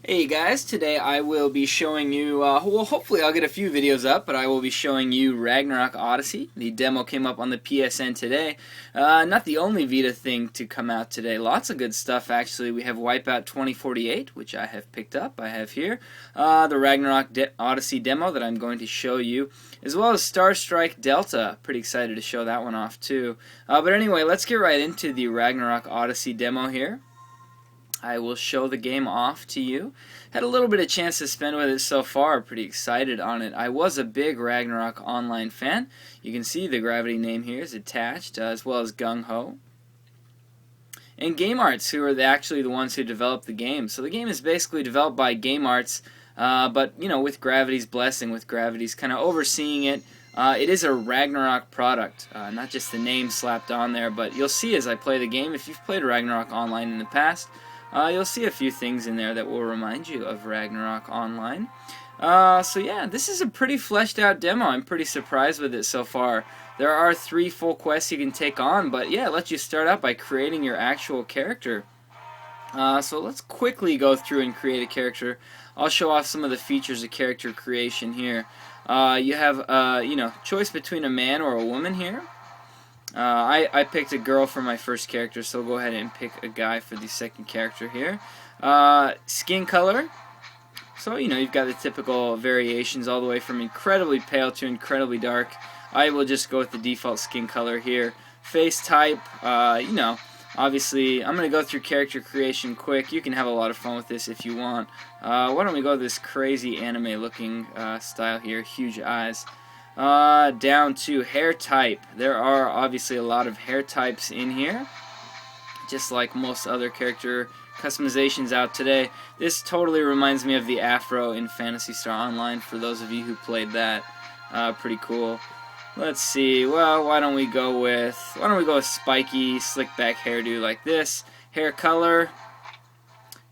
Hey guys, today I will be showing you, well hopefully I'll get a few videos up, but I will be showing you Ragnarok Odyssey. The demo came up on the PSN today. Not the only Vita thing to come out today. Lots of good stuff actually. We have Wipeout 2048, which I have picked up. I have here the Ragnarok Odyssey demo that I'm going to show you, as well as Star Strike Delta. Pretty excited to show that one off too. But anyway, let's get right into the Ragnarok Odyssey demo here. I will show the game off to you. Had a little bit of chance to spend with it so far. Pretty excited on it. I was a big Ragnarok Online fan. You can see the Gravity name here is attached, as well as Gung Ho. And Game Arts, who are actually the ones who developed the game. So the game is basically developed by Game Arts, but you know, with Gravity's blessing, with Gravity's kind of overseeing it. It is a Ragnarok product, not just the name slapped on there, but you'll see as I play the game, if you've played Ragnarok Online in the past, you'll see a few things in there that will remind you of Ragnarok Online. So yeah, this is a pretty fleshed out demo. I'm pretty surprised with it so far. There are 3 full quests you can take on, but yeah, it lets you start out by creating your actual character. So let's quickly go through and create a character. I'll show off some of the features of character creation here. You have, choice between a man or a woman here. I picked a girl for my first character, so we'll go ahead and pick a guy for the second character here. Skin color. So, you know, you've got the typical variations all the way from incredibly pale to incredibly dark. I will just go with the default skin color here. Face type, obviously, I'm going to go through character creation quick. You can have a lot of fun with this if you want. Why don't we go this crazy anime-looking style here, huge eyes. Down to hair type. There are obviously a lot of hair types in here, just like most other character customizations out today. This totally reminds me of the afro in Phantasy Star Online, for those of you who played that. Pretty cool. Let's see, well, why don't we go with spiky, slick back hairdo like this. Hair color,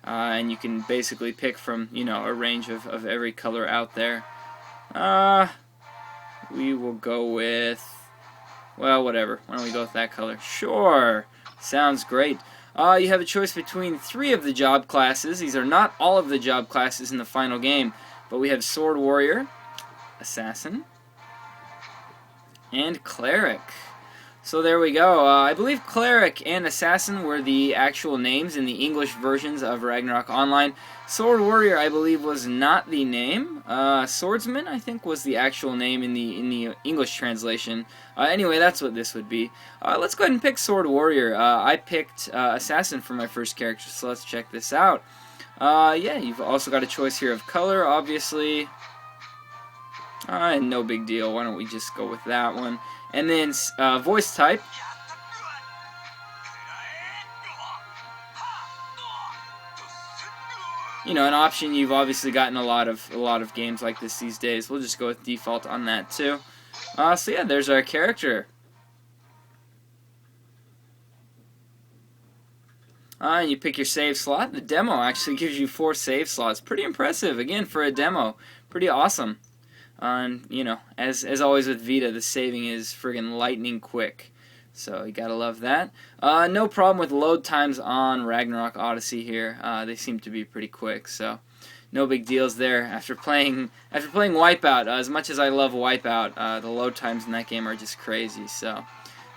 and you can basically pick from, you know, a range of every color out there. We will go with, well, whatever. Why don't we go with that color? Sure. Sounds great. You have a choice between 3 of the job classes. These are not all of the job classes in the final game, but we have Sword Warrior, Assassin, and Cleric. So there we go. I believe Cleric and Assassin were the actual names in the English versions of Ragnarok Online. Sword Warrior, I believe, was not the name. Swordsman, I think, was the actual name in the English translation. Anyway, that's what this would be. Let's go ahead and pick Sword Warrior. I picked Assassin for my first character, so let's check this out. Yeah, you've also got a choice here of color, obviously. No big deal. Why don't we just go with that one? And then voice type. You know, an option you've obviously gotten a lot of games like this these days. We'll just go with default on that too. So yeah, there's our character. And you pick your save slot. The demo actually gives you 4 save slots. Pretty impressive, again, for a demo. Pretty awesome. And, you know, as always with Vita, the saving is friggin' lightning quick. So you gotta love that. No problem with load times on Ragnarok Odyssey here. They seem to be pretty quick, so no big deals there. After playing Wipeout, as much as I love Wipeout, the load times in that game are just crazy. So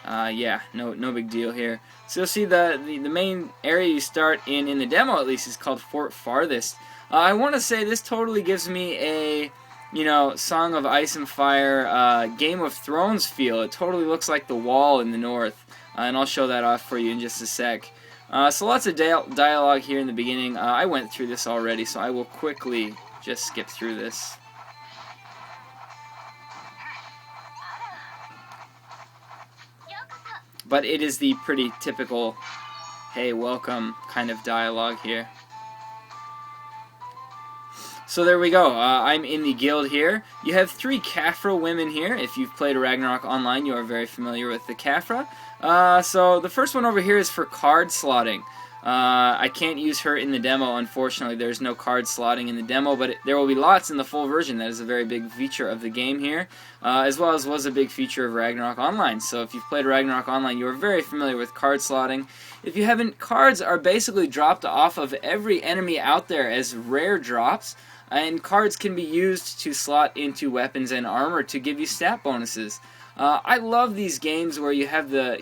yeah, no big deal here. So you'll see the main area you start in the demo, at least, is called Fort Farthest. I want to say this totally gives me a, you know, Song of Ice and Fire, Game of Thrones feel. It totally looks like the wall in the north, and I'll show that off for you in just a sec. So lots of dialogue here in the beginning. I went through this already, so I will quickly just skip through this. But it is the pretty typical, hey, welcome kind of dialogue here. So there we go. I'm in the guild here. You have 3 Khafra women here. If you've played Ragnarok Online, you are very familiar with the Khafra. So the first one over here is for card slotting. I can't use her in the demo, unfortunately. There's no card slotting in the demo, but there will be lots in the full version. That is a very big feature of the game here, as well as was a big feature of Ragnarok Online. So if you've played Ragnarok Online, you are very familiar with card slotting. If you haven't, cards are basically dropped off of every enemy out there as rare drops, and cards can be used to slot into weapons and armor to give you stat bonuses. I love these games where you have the,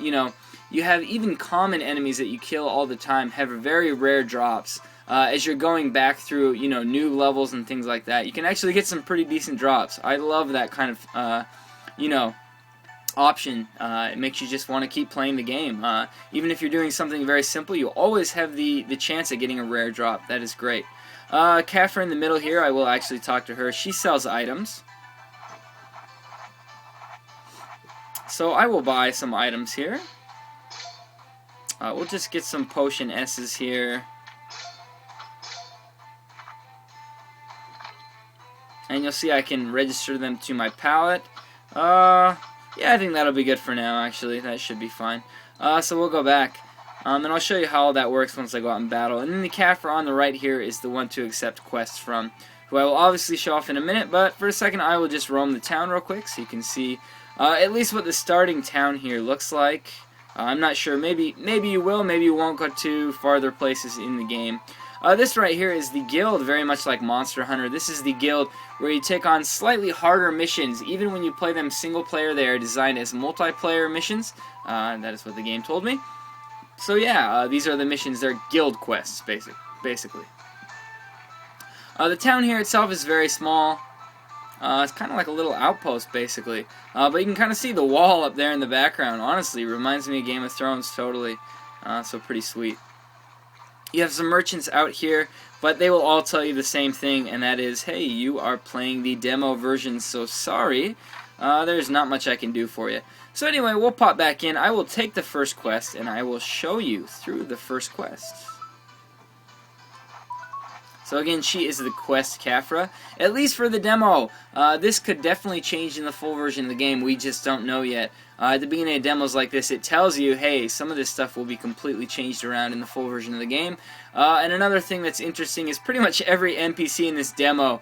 you have even common enemies that you kill all the time have very rare drops. As you're going back through, new levels and things like that, you can actually get some pretty decent drops. I love that kind of, option. It makes you just want to keep playing the game. Even if you're doing something very simple, you always have the chance of getting a rare drop. That is great. Kafra in the middle here, I will actually talk to her. She sells items. So I will buy some items here. We'll just get some potion S's here. And you'll see I can register them to my palette. Yeah, I think that'll be good for now, actually. That should be fine. So we'll go back. And I'll show you how all that works once I go out and battle. And then the Kafra on the right here is the one to accept quests from, who I will obviously show off in a minute. But for a second, I will just roam the town real quick so you can see at least what the starting town here looks like. I'm not sure. Maybe you will. Maybe you won't go to farther places in the game. This right here is the guild, very much like Monster Hunter. This is the guild where you take on slightly harder missions. Even when you play them single player, they are designed as multiplayer missions. That is what the game told me. So yeah, these are the missions. They're guild quests, basically. The town here itself is very small. It's kind of like a little outpost, basically. But you can kind of see the wall up there in the background. Honestly, it reminds me of Game of Thrones, totally. So pretty sweet. You have some merchants out here, but they will all tell you the same thing, and that is, hey, you are playing the demo version, so sorry. There's not much I can do for you. So anyway, we'll pop back in. I will take the first quest, and I will show you through the first quest. So again, she is the quest Kafra, at least for the demo. This could definitely change in the full version of the game. We just don't know yet. At the beginning of demos like this, it tells you, hey, some of this stuff will be completely changed around in the full version of the game. And another thing that's interesting is pretty much every NPC in this demo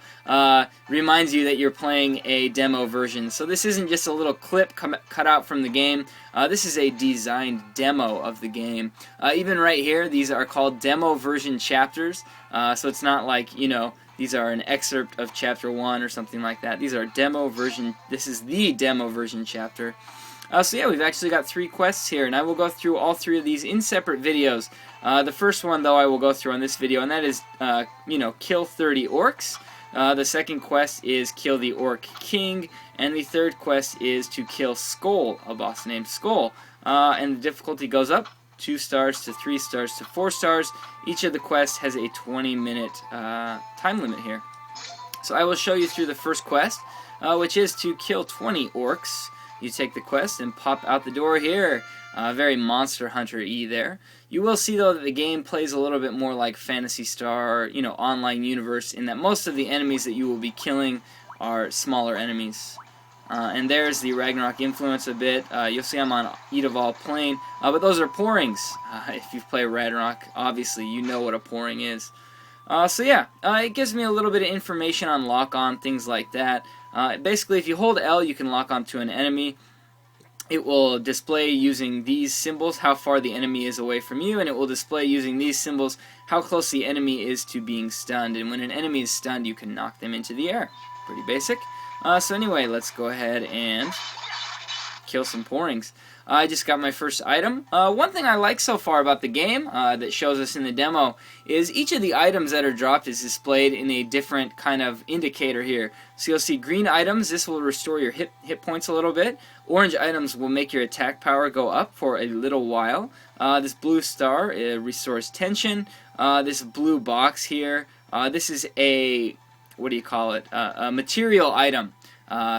reminds you that you're playing a demo version. So this isn't just a little clip cut out from the game. This is a designed demo of the game. Even right here, these are called demo version chapters. So it's not like, these are an excerpt of chapter 1 or something like that. These are demo version. This is the demo version chapter. So yeah, we've actually got 3 quests here, and I will go through all 3 of these in separate videos. The first one, though, I will go through on this video, and that is, kill 30 orcs. The second quest is kill the Orc King, and the third quest is to kill Skull, a boss named Skull. And the difficulty goes up 2 stars to 3 stars to 4 stars. Each of the quests has a 20-minute time limit here. So I will show you through the first quest, which is to kill 20 orcs. You take the quest and pop out the door here. Very Monster Hunter-y there. You will see, though, that the game plays a little bit more like Phantasy Star, online universe, in that most of the enemies that you will be killing are smaller enemies. And there's the Ragnarok influence a bit. You'll see I'm on Edaval Plain, but those are pourings. If you've played Ragnarok, obviously you know what a pouring is. So yeah, it gives me a little bit of information on lock-on, things like that. Basically, if you hold L, you can lock onto an enemy. It will display using these symbols how far the enemy is away from you, and it will display using these symbols how close the enemy is to being stunned. And when an enemy is stunned, you can knock them into the air. Pretty basic. So anyway, let's go ahead and kill some pourings. I just got my first item. One thing I like so far about the game that shows us in the demo is each of the items that are dropped is displayed in a different kind of indicator here. So you'll see green items, this will restore your hit points a little bit. Orange items will make your attack power go up for a little while. This blue star restores tension. This blue box here, this is a, what do you call it, a material item.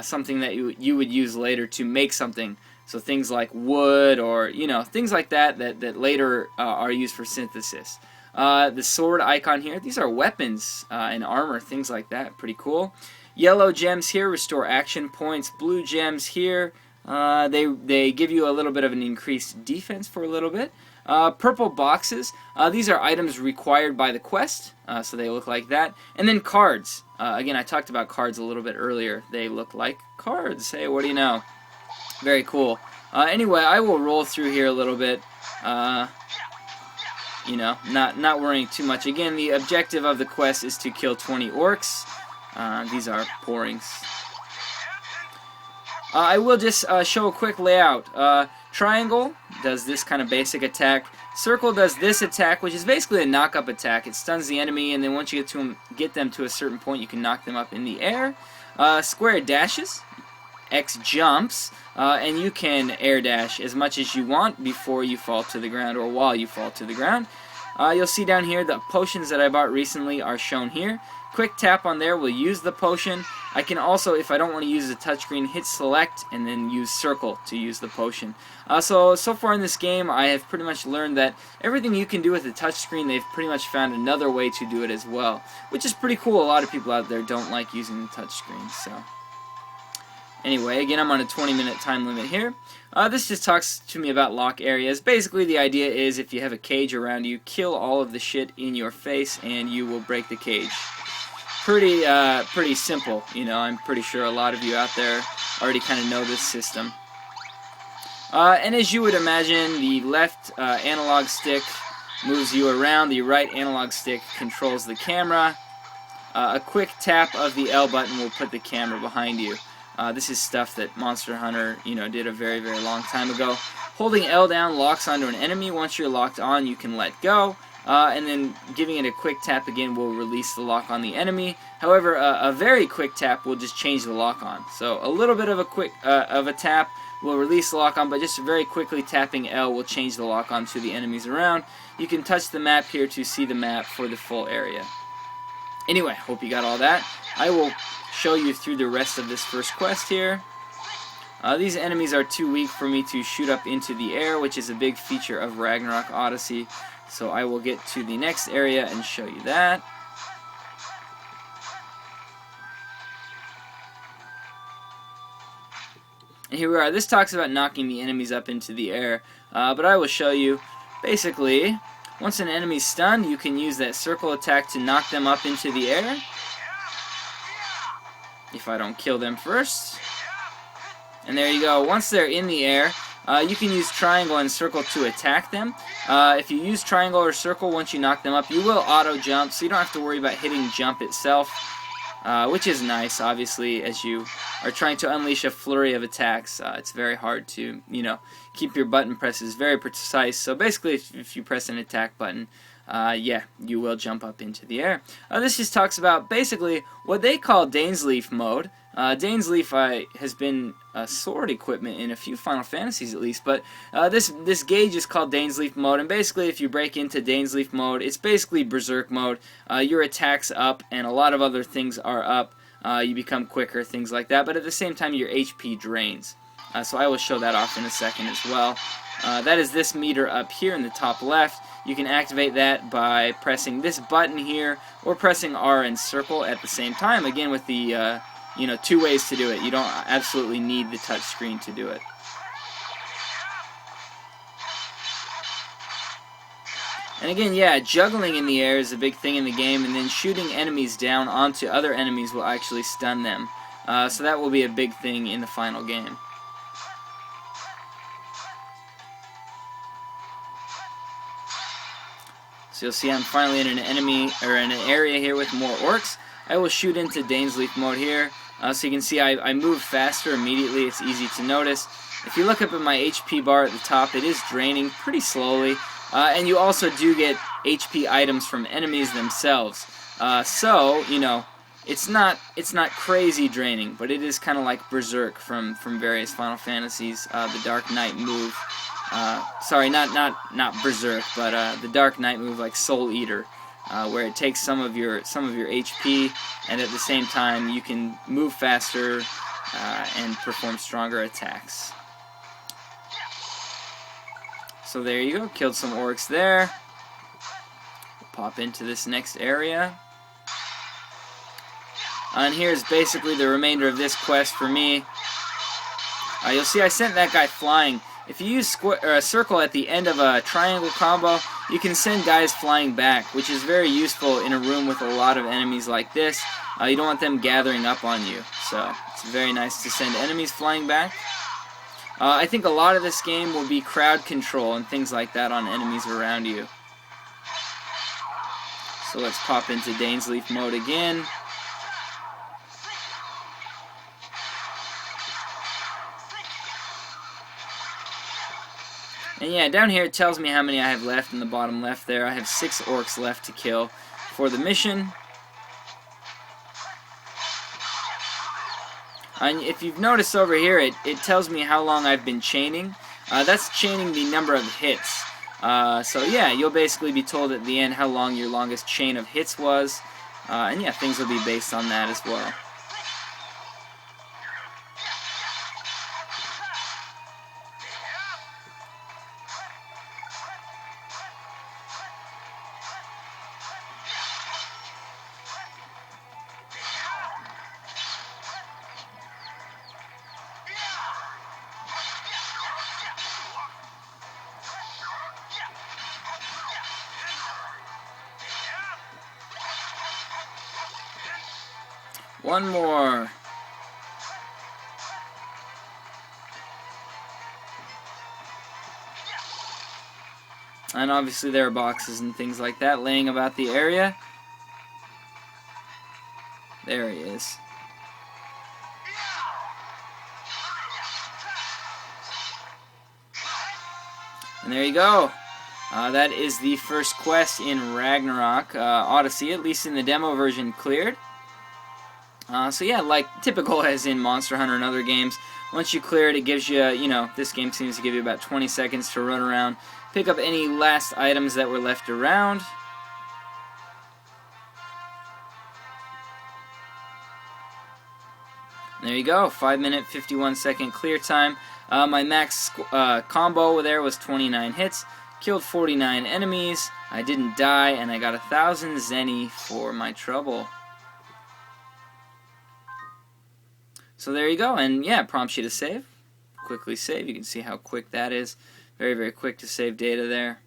Something that you would use later to make something. So things like wood or, things like that later are used for synthesis. The sword icon here, these are weapons and armor, things like that. Pretty cool. Yellow gems here restore action points. Blue gems here, they give you a little bit of an increased defense for a little bit. Purple boxes, these are items required by the quest, so they look like that. And then cards. Again, I talked about cards a little bit earlier. They look like cards. Hey, what do you know? Very cool. Anyway, I will roll through here a little bit. You know, not worrying too much. Again, the objective of the quest is to kill 20 orcs. These are pourings. I will just show a quick layout. Triangle does this kind of basic attack. Circle does this attack, which is basically a knock-up attack. It stuns the enemy, and then once you get them to a certain point, you can knock them up in the air. Square dashes. X jumps, and you can air dash as much as you want before you fall to the ground or while you fall to the ground. You'll see down here the potions that I bought recently are shown here. Quick tap on there will use the potion. I can also, if I don't want to use the touchscreen, hit select and then use circle to use the potion. So far in this game, I have pretty much learned that everything you can do with the touchscreen, they've pretty much found another way to do it as well, which is pretty cool. A lot of people out there don't like using the touchscreen, so... Anyway, again, I'm on a 20-minute time limit here. This just talks to me about lock areas. Basically, the idea is if you have a cage around you, kill all of the shit in your face and you will break the cage. Pretty simple, you know. I'm pretty sure a lot of you out there already kind of know this system. And as you would imagine, the left analog stick moves you around. The right analog stick controls the camera. A quick tap of the L button will put the camera behind you. This is stuff that Monster Hunter, you know, did a very, very long time ago. Holding L down locks onto an enemy. Once you're locked on, you can let go. And then giving it a quick tap again will release the lock on the enemy. However, a very quick tap will just change the lock on. So a little bit of a tap will release the lock on, but just very quickly tapping L will change the lock on to the enemies around. You can touch the map here to see the map for the full area. Anyway, hope you got all that. I will show you through the rest of this first quest here. These enemies are too weak for me to shoot up into the air, which is a big feature of Ragnarok Odyssey. So I will get to the next area and show you that. And here we are. This talks about knocking the enemies up into the air, but I will show you. Basically, once an enemy's stunned, you can use that circle attack to knock them up into the air. If I don't kill them first. And there you go. Once they're in the air, you can use triangle and circle to attack them. If you use triangle or circle once you knock them up, you will auto jump, so you don't have to worry about hitting jump itself, which is nice, obviously, as you are trying to unleash a flurry of attacks. It's very hard to, you know, keep your button presses very precise. So basically, if you press an attack button, yeah, you will jump up into the air. This just talks about basically what they call Dainsleif mode. Dainsleif has been sword equipment in a few Final Fantasies at least, but this gauge is called Dainsleif mode, and basically if you break into Dainsleif mode, it's basically Berserk mode. Your attack's up, and a lot of other things are up. You become quicker, things like that, but at the same time your HP drains. So I will show that off in a second as well. That is this meter up here in the top left. You can activate that by pressing this button here, or pressing R and circle at the same time, again with the you know, two ways to do it. You don't absolutely need the touch screen to do it. And again, yeah, juggling in the air is a big thing in the game, and then shooting enemies down onto other enemies will actually stun them. So that will be a big thing in the final game. So you'll see I'm finally in an area here with more orcs. I will shoot into Dainsleif mode here. So you can see I move faster immediately. It's easy to notice. If you look up at my HP bar at the top, it is draining pretty slowly. And you also do get HP items from enemies themselves. So, you know, it's not crazy draining, but it is kind of like Berserk from various Final Fantasies. The Dark Knight move. Sorry, not Berserk, but the Dark Knight move like Soul Eater. Where it takes some of your HP, and at the same time you can move faster and perform stronger attacks. So there you go, killed some orcs there. We'll pop into this next area. And here's basically the remainder of this quest for me. You'll see I sent that guy flying. If you use a circle at the end of a triangle combo, you can send guys flying back, which is very useful in a room with a lot of enemies like this. You don't want them gathering up on you, so it's very nice to send enemies flying back. I think a lot of this game will be crowd control and things like that on enemies around you. So let's pop into Dainsleif mode again. And yeah, down here it tells me how many I have left in the bottom left there. I have 6 orcs left to kill for the mission. And if you've noticed over here, it tells me how long I've been chaining. That's chaining the number of hits. So yeah, you'll basically be told at the end how long your longest chain of hits was. And yeah, things will be based on that as well. One more. And obviously there are boxes and things like that laying about the area. There he is. And there you go. That is the first quest in Ragnarok Odyssey, at least in the demo version, cleared. So yeah, like typical as in Monster Hunter and other games, once you clear it, it gives you, this game seems to give you about 20 seconds to run around, pick up any last items that were left around. There you go, 5-minute, 51-second clear time. My max combo there was 29 hits, killed 49 enemies, I didn't die, and I got 1,000 zenny for my trouble. So there you go, and yeah, it prompts you to save. Quickly save. You can see how quick that is. Very, very quick to save data there.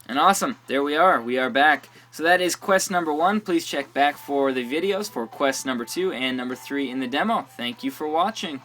And awesome, there we are. We are back. So that is quest number 1. Please check back for the videos for quest number 2 and number 3 in the demo. Thank you for watching.